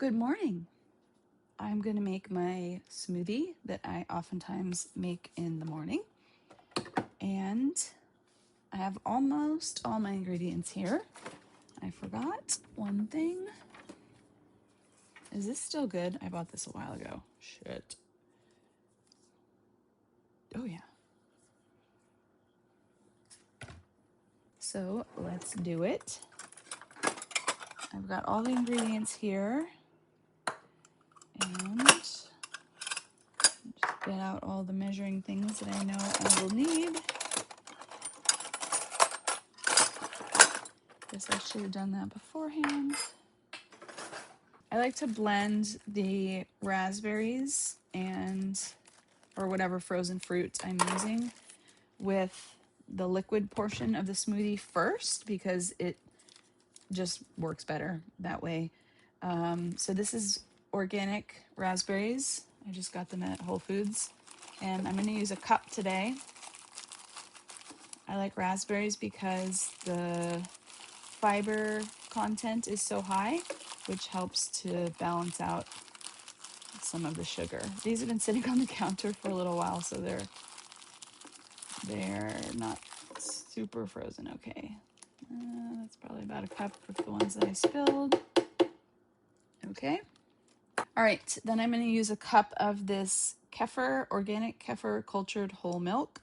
Good morning. I'm going to make my smoothie that I oftentimes make in the morning. And I have almost all my ingredients here. I forgot one thing. Is this still good? I bought this a while ago. Shit. Oh yeah. So let's do it. I've got all the ingredients here. And just get out all the measuring things that I know I will need. Guess I should have done that beforehand. I like to blend the raspberries or whatever frozen fruit I'm using with the liquid portion of the smoothie first because it just works better that way. So this is organic raspberries. I just got them at Whole Foods, and I'm going to use a cup today. I like raspberries because the fiber content is so high, which helps to balance out some of the sugar. These have been sitting on the counter for a little while, so they're not super frozen. Okay, that's probably about a cup with the ones that I spilled. Okay. All right, then I'm going to use a cup of this kefir, organic kefir cultured whole milk.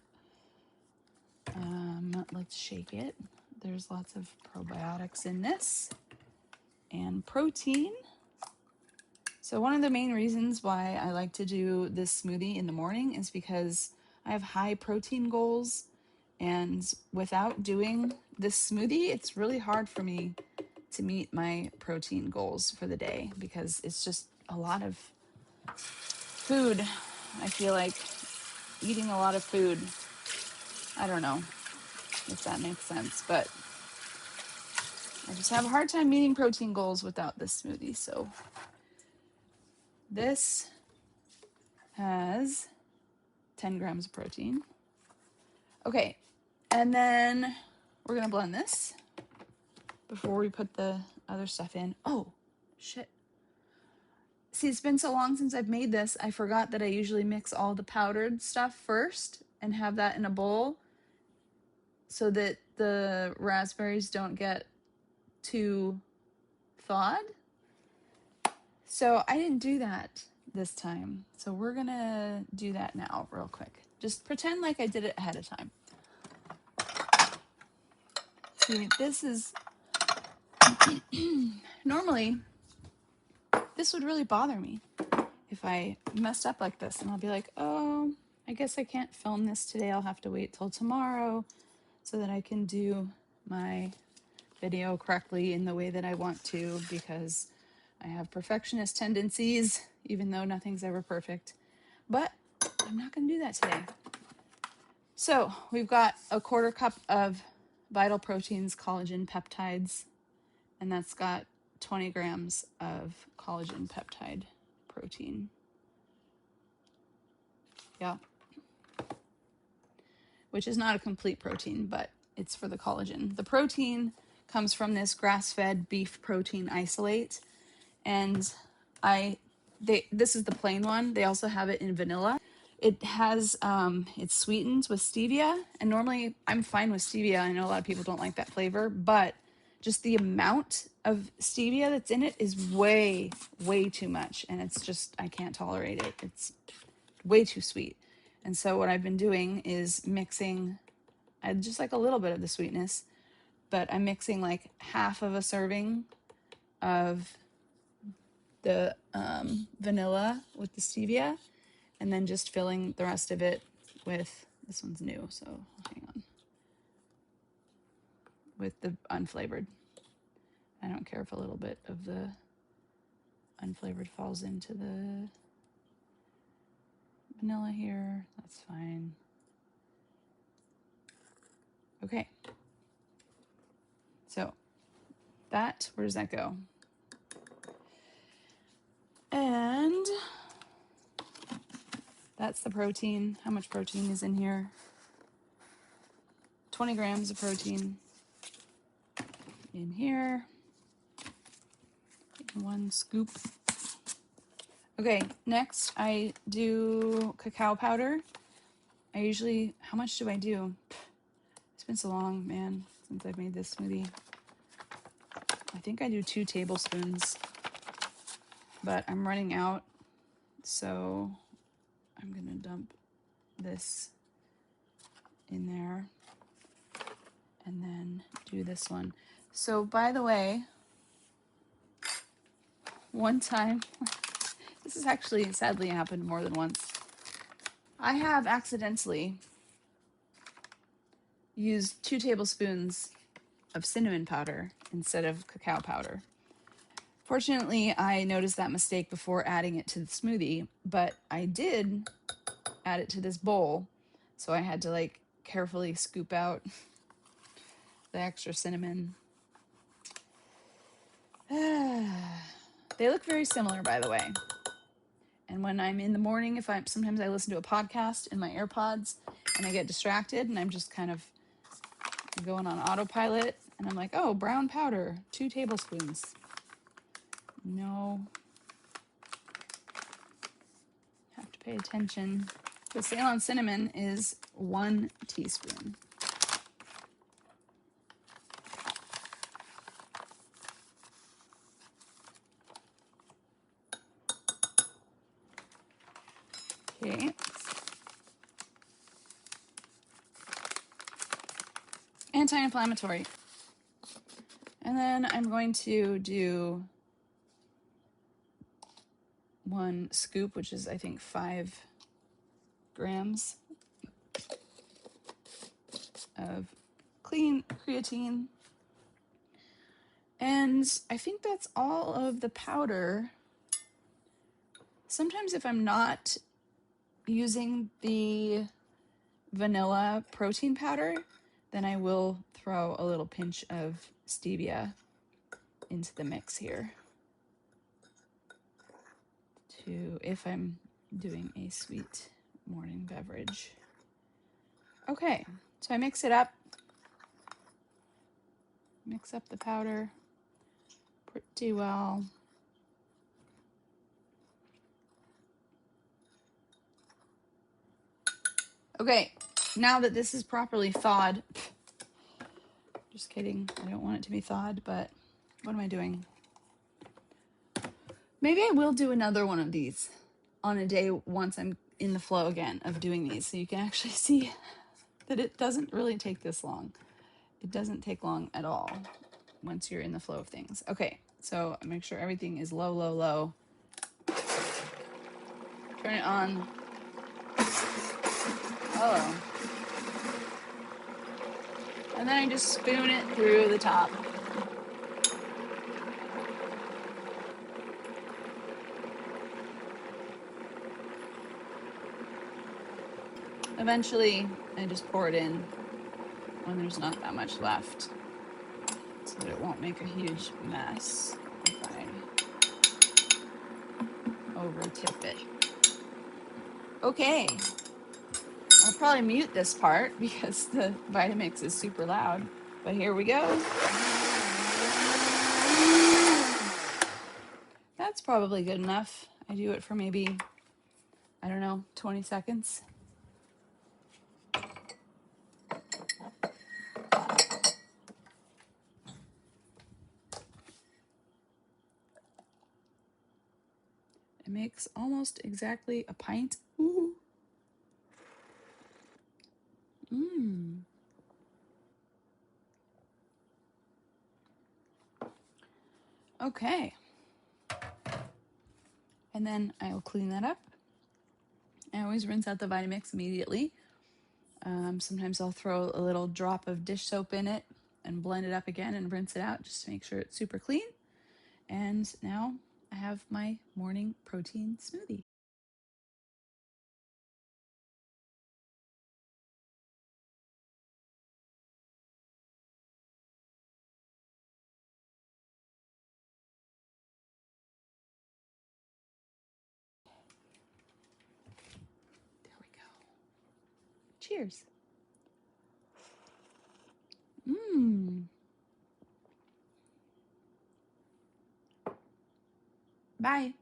Let's shake it. There's lots of probiotics in this and protein. So one of the main reasons why I like to do this smoothie in the morning is because I have high protein goals, and without doing this smoothie, it's really hard for me to meet my protein goals for the day because it's just a lot of food. I feel like eating a lot of food. I don't know if that makes sense, but I just have a hard time meeting protein goals without this smoothie. So this has 10 grams of protein. Okay, and then we're gonna blend this before we put the other stuff in. Oh, shit. See, it's been so long since I've made this, I forgot that I usually mix all the powdered stuff first and have that in a bowl so that the raspberries don't get too thawed. So I didn't do that this time. So we're gonna do that now real quick. Just pretend like I did it ahead of time. See, this is normally this would really bother me if I messed up like this, and I'll be like, oh, I guess I can't film this today. I'll have to wait till tomorrow so that I can do my video correctly in the way that I want to, because I have perfectionist tendencies, even though nothing's ever perfect. But I'm not going to do that today. So we've got a 1/4 cup of Vital Proteins Collagen Peptides, and that's got 20 grams of collagen peptide protein. Yeah. Which is not a complete protein, but it's for the collagen. The protein comes from this grass-fed beef protein isolate, and this is the plain one. They also have it in vanilla. It has, it's sweetened with stevia, and normally I'm fine with stevia. I know a lot of people don't like that flavor, but just the amount of stevia that's in it is way, way too much, and it's just, I can't tolerate it. It's way too sweet. And so what I've been doing is mixing, I just like a little bit of the sweetness, but I'm mixing like half of a serving of the vanilla with the stevia, and then just filling the rest of it with, this one's new, so hang on, with the unflavored. I don't care if a little bit of the unflavored falls into the vanilla here, that's fine. Okay, so that, where does that go? And that's the protein. How much protein is in here? 20 grams of protein in here. 1 scoop. Okay, next I do cacao powder. I usually, how much do I do? It's been so long, man, since I've made this smoothie. I think I do 2 tablespoons, but I'm running out, so I'm gonna dump this in there and then do this one. So by the way, one time, this has actually sadly happened more than once. I have accidentally used 2 tablespoons of cinnamon powder instead of cacao powder. Fortunately, I noticed that mistake before adding it to the smoothie, but I did add it to this bowl, so I had to like carefully scoop out the extra cinnamon. They look very similar, by the way. And when I'm in the morning, sometimes I listen to a podcast in my AirPods and I get distracted and I'm just kind of going on autopilot and I'm like, oh, brown powder, 2 tablespoons. No, have to pay attention. The Ceylon cinnamon is 1 teaspoon. Okay. Anti-inflammatory. And then I'm going to do 1 scoop, which is I think 5 grams of clean creatine. And I think that's all of the powder. Sometimes if I'm not using the vanilla protein powder, then I will throw a little pinch of stevia into the mix here if I'm doing a sweet morning beverage. Okay, so I mix it up. Mix up the powder pretty well. Okay, now that this is properly thawed, just kidding, I don't want it to be thawed, but what am I doing? Maybe I will do another one of these on a day once I'm in the flow again of doing these, so you can actually see that it doesn't really take this long. It doesn't take long at all once you're in the flow of things. Okay, so make sure everything is low, low, low. Turn it on. Oh. And then I just spoon it through the top. Eventually, I just pour it in when there's not that much left so that it won't make a huge mess if I over-tip it. Okay, I'll probably mute this part because the Vitamix is super loud, but here we go. That's probably good enough. I do it for maybe, I don't know, 20 seconds. It makes almost exactly a pint. Ooh. Mmm. Okay. And then I'll clean that up. I always rinse out the Vitamix immediately. Sometimes I'll throw a little drop of dish soap in it and blend it up again and rinse it out just to make sure it's super clean. And now I have my morning protein smoothie. There we go. Cheers. Mmm. Bye.